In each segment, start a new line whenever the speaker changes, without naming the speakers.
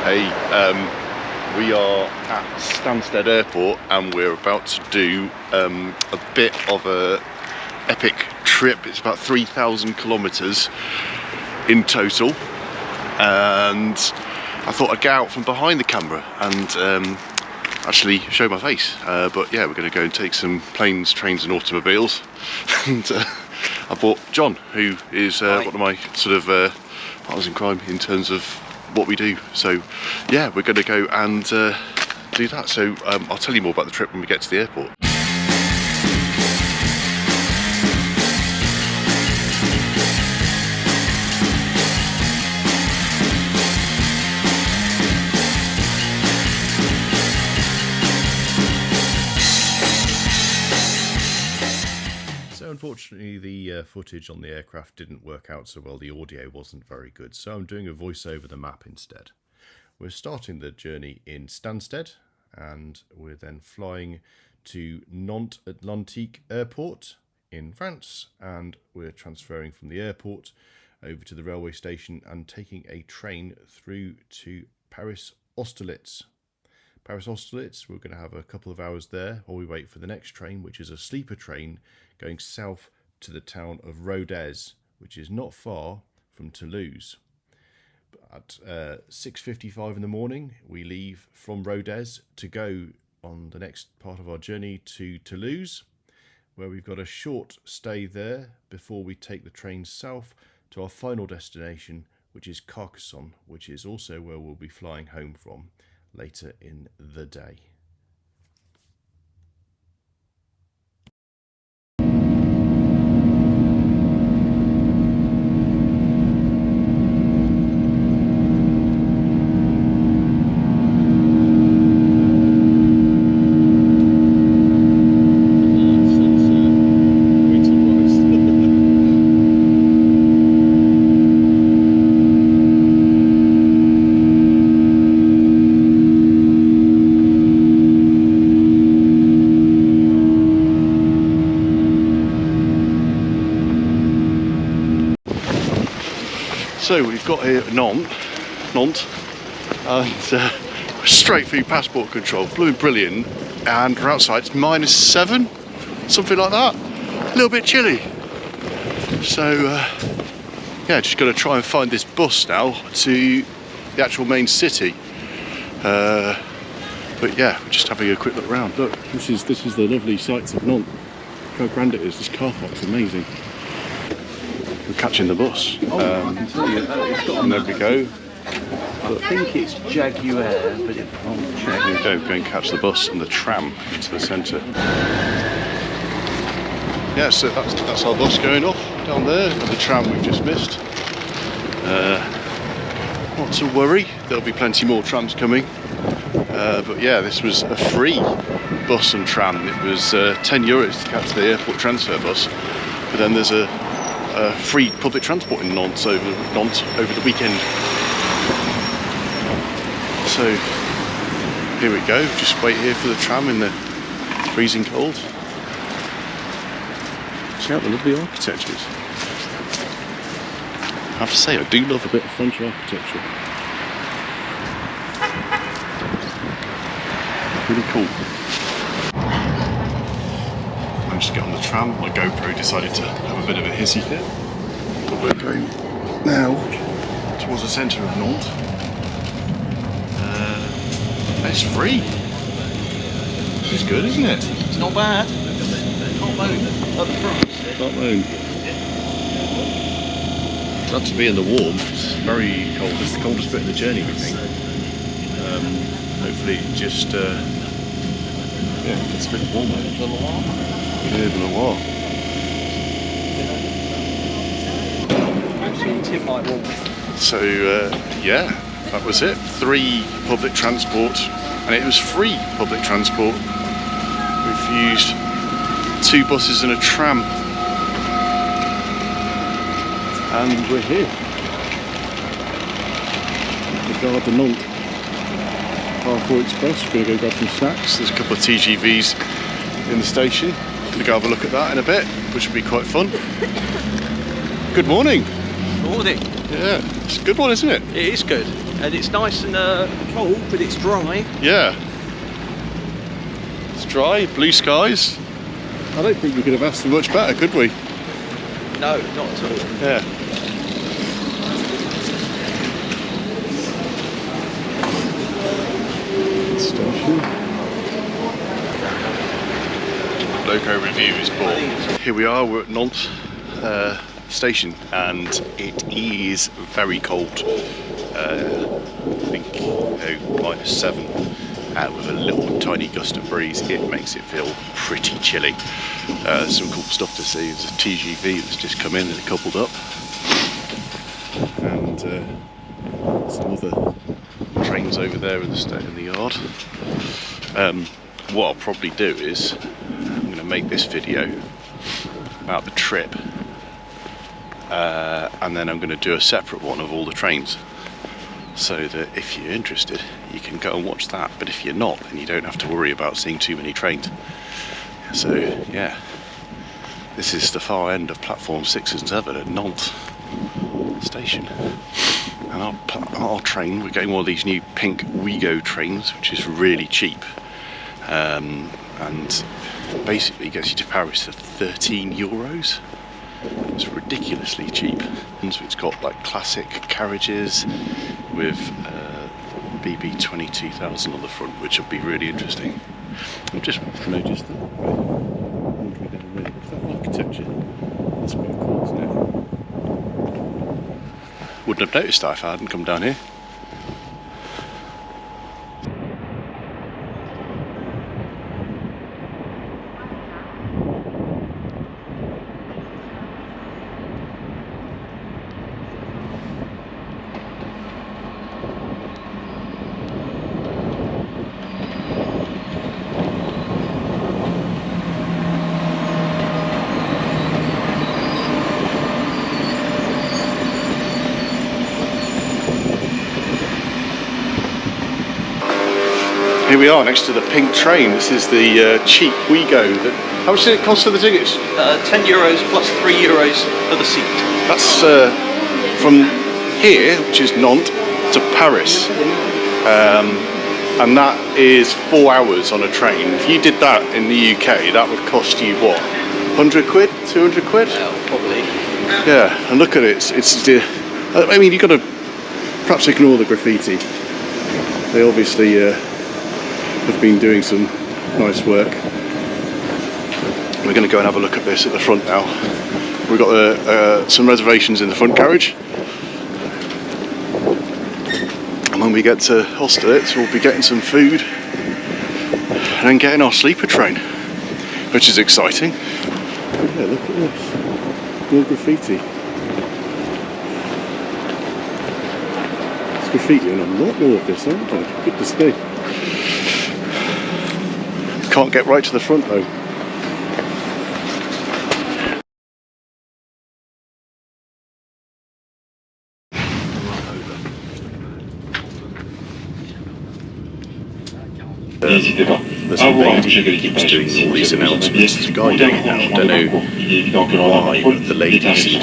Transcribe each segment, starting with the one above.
Hey, we are at Stansted Airport and we're about to do a bit of a epic trip. It's about 3,000 kilometers in total, and I thought I'd get out from behind the camera and actually show my face. But yeah, we're going to go and take some planes, trains and automobiles. And I brought John, who is one of my sort of partners in crime in terms of what we do. So yeah, we're going to go and do that. So I'll tell you more about the trip when we get to the airport. Unfortunately, the footage on the aircraft didn't work out so well. The audio wasn't very good, so I'm doing a voice over the map instead. We're starting the journey in Stansted, and we're then flying to Nantes-Atlantique Airport in France, and we're transferring from the airport over to the railway station and taking a train through to Paris-Austerlitz. Paris-Austerlitz, we're going to have a couple of hours there while we wait for the next train, which is a sleeper train going south to the town of Rodez, which is not far from Toulouse. At 6:55 in the morning, we leave from Rodez to go on the next part of our journey to Toulouse, where we've got a short stay there before we take the train south to our final destination, which is Carcassonne, which is also where we'll be flying home from later in the day. So we've got here at Nantes, and straight through passport control, blue brilliant, and we're outside, it's -7, something like that, a little bit chilly. So yeah, just got to try and find this bus now to the actual main city. But yeah, we're just having a quick look around. Look, this is the lovely sights of Nantes. Look how grand it is. This car park's amazing. We're catching the bus.
I can tell you, it's got
And there we go.
I think it's Jaguar, but I'll check.
Here we go and catch the bus and the tram into the centre. Yeah, so that's our bus going off down there, and the tram we've just missed. Not to worry, there'll be plenty more trams coming. But yeah, this was a free bus and tram. It was €10 to catch the airport transfer bus, but then there's a free public transport in Nantes over the weekend. So here we go, just wait here for the tram in the freezing cold. Check out the lovely architecture. I have to say, I do love a bit of French architecture. Pretty cool. Managed to get on the tram. My GoPro decided to have a bit of a hissy fit. But we're going now towards the centre of Nantes. It's free. It's good, isn't it?
It's not bad. Can't moan at the front.
Can't moan. Glad to be in the warm. It's very cold. It's the coldest bit of the journey, we think. Hopefully it just yeah, it gets a bit warmer. Yeah, the Loire. So yeah, that was it. 3 public transport, and it was free public transport. We've used 2 buses and a tram, and we're here. The Gare de Nantes Parfour Express. We're going to go grab some snacks. There's a couple of TGVs in the station. We're going to go have a look at that in a bit, which will be quite fun. Good morning.
Morning.
Yeah, it's a good one, isn't it?
It is good, and it's nice and cold, but it's dry.
Yeah. It's dry, blue skies. I don't think we could have asked for much better, could we?
No, not at all.
Yeah. Station. Loco review is born. Here we are, we're at Nantes station, and it is very cold. I think -7, with a little tiny gust of breeze. It makes it feel pretty chilly. Some cool stuff to see. There's a TGV that's just come in and coupled up, and some other trains over there in the yard. What I'll probably do is I'm going to make this video about the trip, and then I'm going to do a separate one of all the trains, so that if you're interested you can go and watch that, but if you're not, then you don't have to worry about seeing too many trains. So yeah, this is the far end of platform 6 and 7 at Nantes station, and our train, we're getting one of these new pink Ouigo trains, which is really cheap, and basically gets you to Paris for €13. It's ridiculously cheap. It's got like classic carriages with BB 22,000 on the front, which will be really interesting. I've just noticed that wandering down there, that architecture, that's quite cool, isn't it? Wouldn't have noticed that if I hadn't come down here. Here we are next to the pink train. This is the cheap Ouigo. How much did it cost for the tickets?
€10 plus €3 for the seat.
That's from here, which is Nantes, to Paris, and that is 4 hours on a train. If you did that in the UK, that would cost you what, 100 quid, 200 quid?
Yeah, probably.
Yeah, and look at it. I mean, you've got to perhaps ignore the graffiti. They obviously have been doing some nice work. We're going to go and have a look at this at the front now. We've got some reservations in the front carriage, and when we get to Austerlitz we'll be getting some food and then getting our sleeper train, which is exciting. Yeah, look at this, more graffiti. There's graffiti on a lot more of this, aren't there? Goodness me. Can't get right to the front though.
N'hésitez pas à vous rapprocher de l'équipage si vous recevez votre billet ou d'un branchement de parcours. Il est évident que lors d'un contrôle, est un régime.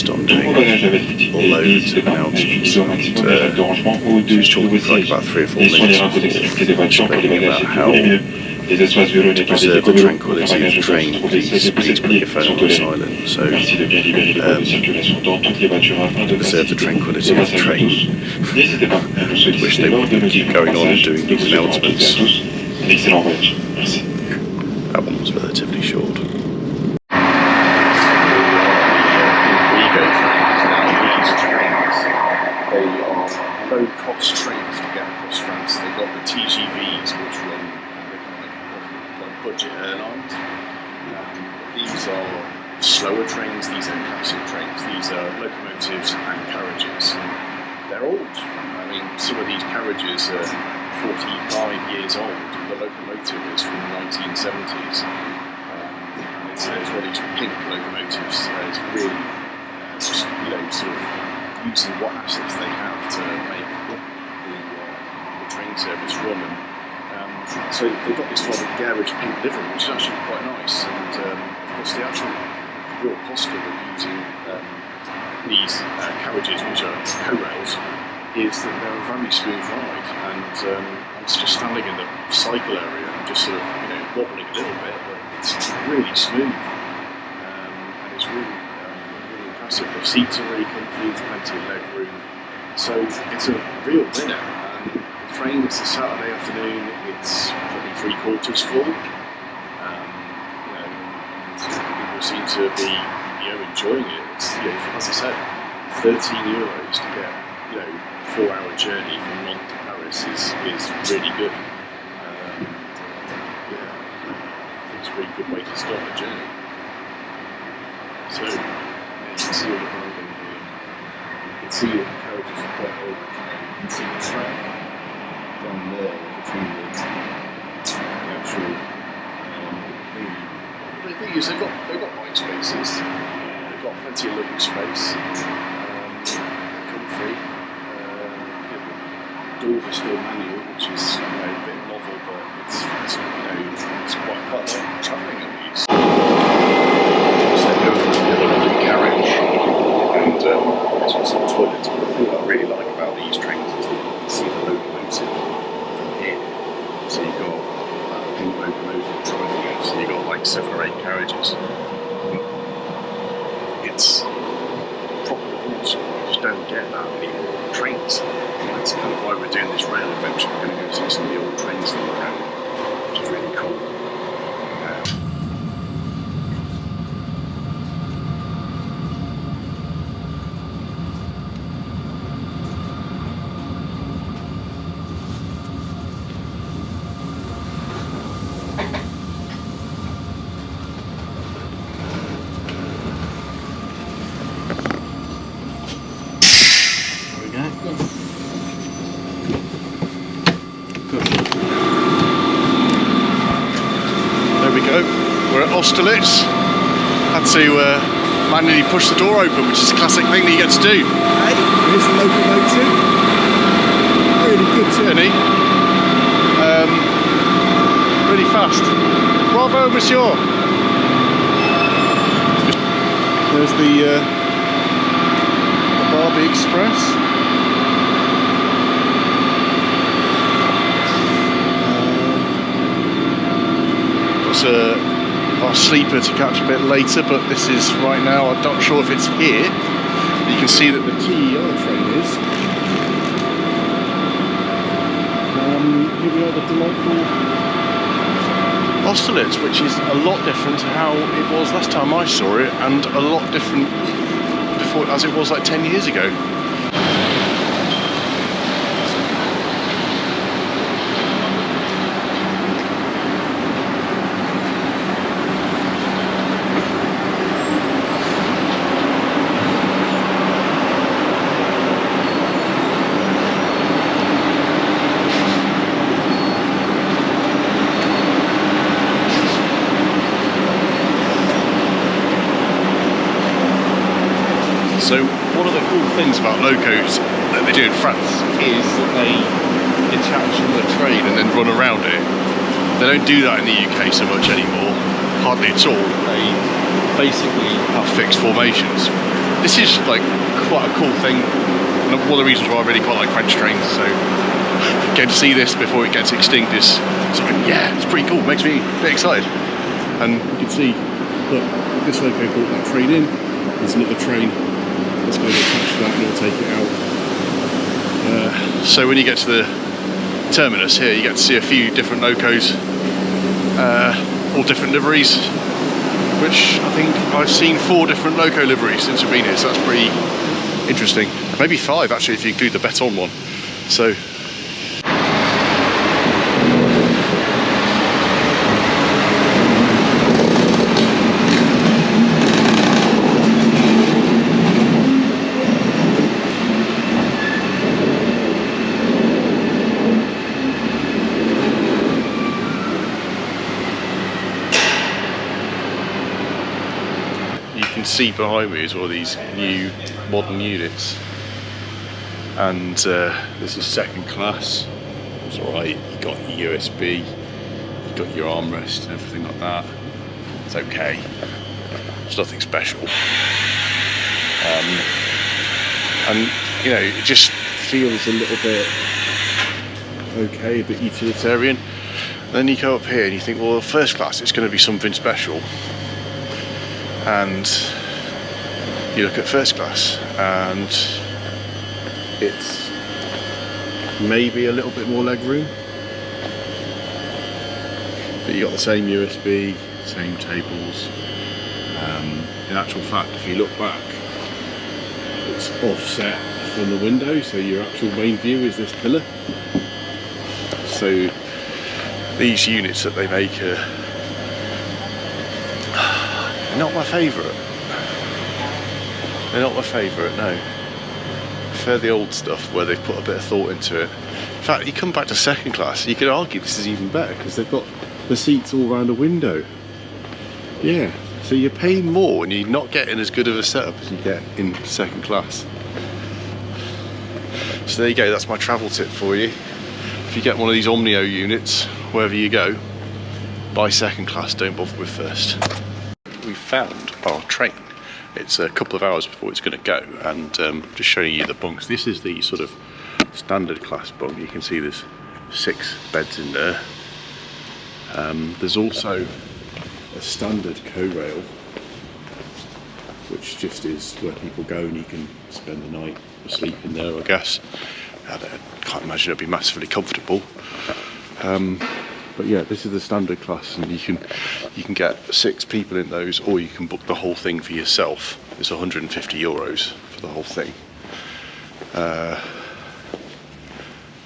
Tout bagage avec l'équipe n'hésitez pas à utiliser au maximum la chaque de rangement ou au-dessus de vos sièges et sur les rampes d'extrémité des voitures pour les bagages les mieux. Les espaces violonnés par des écolos pour les bagages doivent se trouver celles de vos pliés sont tolérés. Merci de bien libérer les voies de circulation dans toutes les voitures afin de faciliter le passage de tous. N'hésitez pas à nous solliciter lors de nos différents passages. Nous vous souhaitons à toutes et à tous un excellent voyage. Merci.
That one was relatively short. They are low-cost trains to get across France. They've got the TGVs, which run like budget airlines. These are slower trains. These are classic trains. These are locomotives and carriages. They're old. I mean, some of these carriages are 45 years old. The locomotive is from the 1970s. It's one of these pink locomotives. It's really just, sort of using what assets they have to make the train service run. And so they've got this rather garish pink livery, which is actually quite nice. And of course, the actual real cost of it using these carriages, which are co-rails, is that they're a very smooth ride, and I was just standing in the cycle area and just sort of, wobbling a little bit, but it's really smooth, and it's really, really impressive. The seats are really comfy, there's plenty of leg room, so it's a real winner. The train, it's a Saturday afternoon, it's probably 3/4 full, and people seem to be, enjoying it. It's, as I said, €13 to get, a 4-hour journey from Nantes to Paris is really good. It's a really good way to start the journey. So, you can see all the building here. You can see that the carriages are quite old. You can see the track down there between the actual the thing is, they've got bike spaces. They've got plenty of living space. They're comfy. The doors are still manual, which is a bit novel, but it's quite fun travelling on these. So go to the other end of the carriage, and there's got some toilets. But the thing I really like about these trains is that you can see the locomotive from here. So you've got that pink locomotive driving it. So you've got like 7 or 8 carriages. It's proper awesome. You just don't get that anymore on trains. That's kind of why we're doing this rail adventure. We're going to go see some of the old trains that we can, which is really cool. We're at Austerlitz. Had to manually push the door open, which is a classic thing that you get to do.
Hey, here's the locomotive. Really good too.
Isn't he? Really fast. Bravo, monsieur. There's the Barbie Express. Our sleeper to catch a bit later, but this is right now. I'm not sure if it's here. You can see that the TER train is. Here we are, the delightful Austerlitz, which is a lot different to how it was last time I saw it, and a lot different before, as it was like 10 years ago. So one of the cool things about locos that they do in France is that they detach from the train and then run around it. They don't do that in the UK so much anymore, hardly at all. They basically have fixed formations. This is like quite a cool thing, and one of the reasons why I really quite like French trains. So getting to see this before it gets extinct is sort of, yeah, it's pretty cool. Makes me a bit excited. And you can see, look, this loco brought that train in. There's another train. It's going to attach to that and it'll take it out. So when you get to the terminus here, you get to see a few different locos, all different liveries, which I think I've seen 4 different loco liveries since we've been here, so that's pretty interesting. Maybe 5 actually if you include the Beton one. So see behind me is all these new modern units, and this is second class. It's alright, you got your USB, you got your armrest and everything like that. It's okay, it's nothing special.
and you know, it just feels a little bit okay, a bit utilitarian. Then you go up here and you think, well, first class, it's going to be something special. And you look at first class and it's maybe a little bit more leg room, but you got the same USB, same tables. In actual fact, if you look back, it's offset from the window, so your actual main view is this pillar. So these units that they make are not my favourite. They're not my favourite, no. I prefer the old stuff where they've put a bit of thought into it. In fact, you come back to second class, you could argue this is even better because they've got the seats all around the window. Yeah, so you're paying more and you're not getting as good of a setup as you get in second class. So there you go, that's my travel tip for you. If you get one of these Omnio units, wherever you go, buy second class, don't bother with first. We found our train. It's a couple of hours before it's going to go, and just showing you the bunks. This is the sort of standard class bunk. You can see there's 6 beds in there. There's also a standard co-rail, which just is where people go and you can spend the night asleep in there, I guess. I can't imagine it'd be massively comfortable. But yeah, this is the standard class, and you can get 6 people in those, or you can book the whole thing for yourself. It's €150 for the whole thing.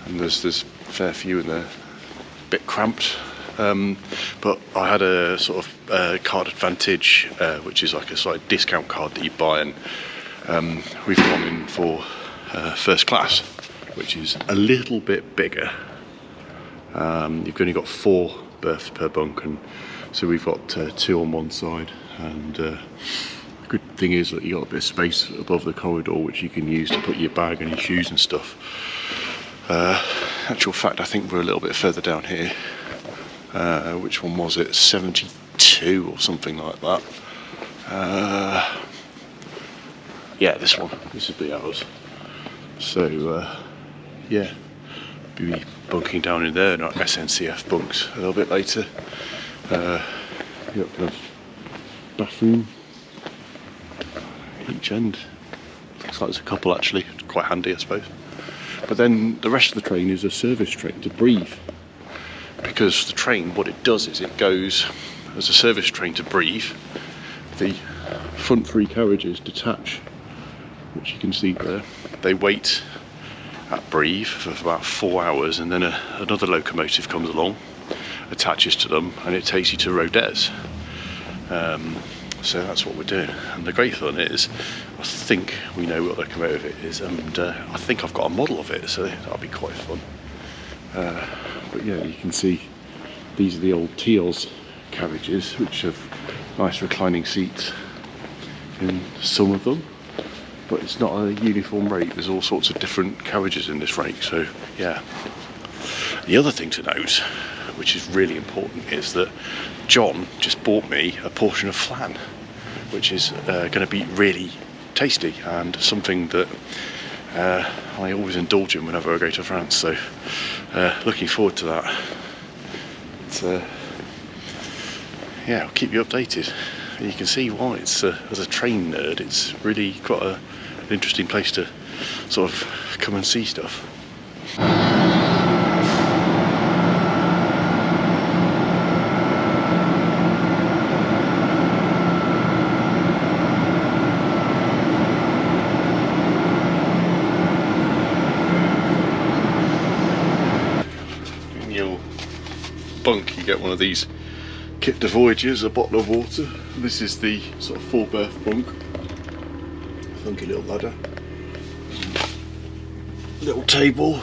And there's a fair few in there, a bit cramped. But I had a sort of card advantage, which is like a sort of discount card that you buy, and we've gone in for first class, which is a little bit bigger. You've only got 4 berths per bunk, and so we've got 2 on one side, and the good thing is that you got a bit of space above the corridor which you can use to put your bag and your shoes and stuff. Actual fact, I think we're a little bit further down here. Which one was it? 72 or something like that. Yeah, this one. This would be ours. So yeah, be bunking down in there, not SNCF bunks a little bit later. You've got kind of bathroom each end. Looks like there's a couple actually. Quite handy, I suppose. But then the rest of the train is a service train to Breathe. Because the train, what it does is it goes as a service train to Breathe. The front 3 carriages detach, which you can see there. They wait at Breathe for about 4 hours, and then another locomotive comes along, attaches to them, and it takes you to Rodez. So that's what we're doing. And the great thing is, I think we know what locomotive it is, and I think I've got a model of it, so that'll be quite fun. But yeah, you can see these are the old Teals carriages, which have nice reclining seats in some of them, but it's not a uniform rate. There's all sorts of different carriages in this rate, so yeah. The other thing to note, which is really important, is that John just bought me a portion of flan, which is going to be really tasty, and something that I always indulge in whenever I go to France, so looking forward to that. It's, yeah, I'll keep you updated. And you can see why it's, as a train nerd, it's really quite an interesting place to sort of come and see stuff. Bunk, you get one of these kit de voyages, a bottle of water. This is the sort of 4 berth bunk. Funky little ladder, little table.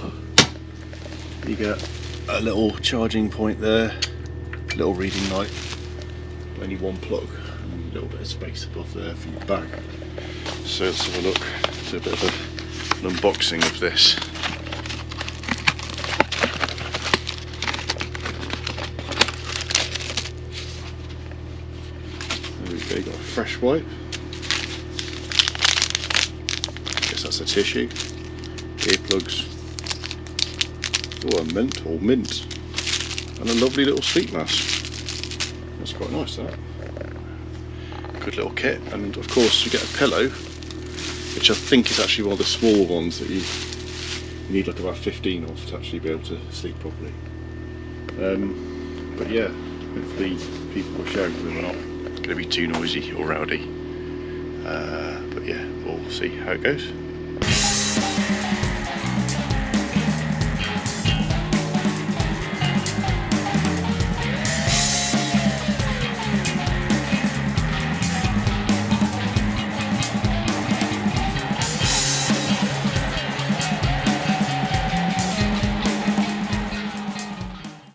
You get a little charging point there, little reading light, only 1 plug, and a little bit of space above there for your bag. So let's have a look, do a bit of an unboxing of this. There we go, got a fresh wipe. Guess that's
That's a tissue. Earplugs. Oh, a mint. And a lovely little sleep mask. That's quite nice, that. Good little kit. And of course you get a pillow, which I think is actually one of the small ones that you need like about 15 of to actually be able to sleep properly. But yeah, hopefully people we're sharing with are not going to be too noisy or rowdy. But yeah, we'll see how it goes.